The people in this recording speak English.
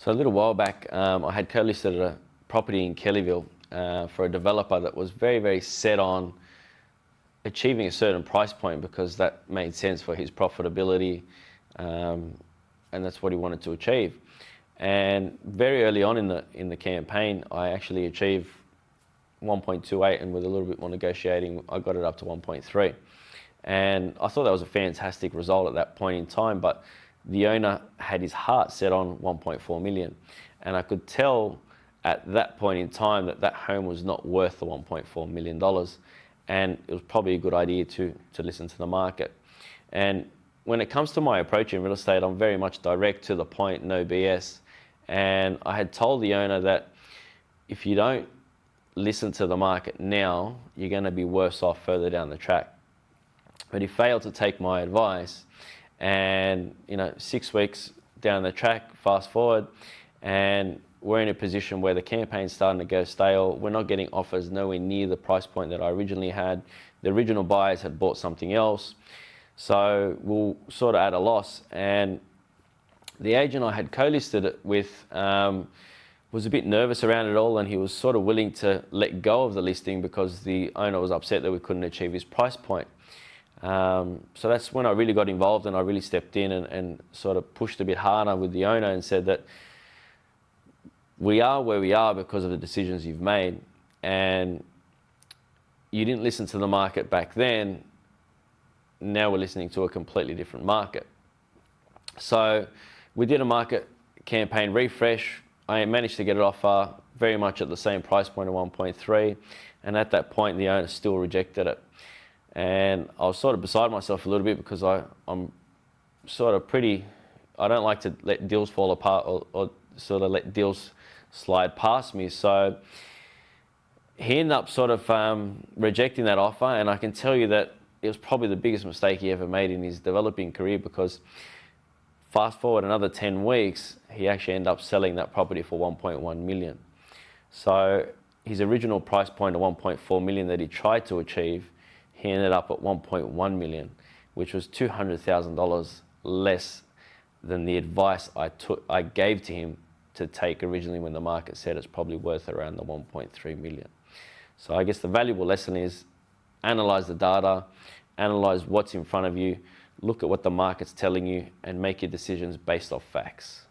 So a little while back, I had co-listed a property in Kellyville for a developer that was very, very set on achieving a certain price point because that made sense for his profitability, and that's what he wanted to achieve. And very early on in the campaign, I actually achieved 1.28, and with a little bit more negotiating, I got it up to 1.3. And I thought that was a fantastic result at that point in time, but the owner had his heart set on 1.4 million. And I could tell at that point in time that that home was not worth the $1.4 million. And it was probably a good idea to listen to the market. And when it comes to my approach in real estate, I'm very much direct to the point, no BS. And I had told the owner that if you don't listen to the market now, you're going to be worse off further down the track. But he failed to take my advice. And 6 weeks down the track, fast forward, and we're in a position where the campaign's starting to go stale. We're not getting offers nowhere near the price point that I originally had. The original buyers had bought something else. So we're sort of at a loss. And the agent I had co-listed it with was a bit nervous around it all, and he was sort of willing to let go of the listing because the owner was upset that we couldn't achieve his price point. So that's when I really got involved, and I really stepped in and sort of pushed a bit harder with the owner and said that we are where we are because of the decisions you've made, and you didn't listen to the market back then. Now we're listening to a completely different market. So we did a market campaign refresh. I managed to get an offer very much at the same price point of 1.3, and at that point the owner still rejected it. And I was sort of beside myself a little bit because I'm sort of I don't like to let deals fall apart or sort of let deals slide past me. So he ended up sort of rejecting that offer, and I can tell you that it was probably the biggest mistake he ever made in his developing career, because fast forward another 10 weeks, he actually ended up selling that property for 1.1 million. So his original price point of 1.4 million that he tried to achieve, he ended up at 1.1 million, which was $200,000 less than the advice I gave to him to take originally when the market said it's probably worth around the 1.3 million. So I guess the valuable lesson is analyze the data, analyze what's in front of you, look at what the market's telling you, and make your decisions based off facts.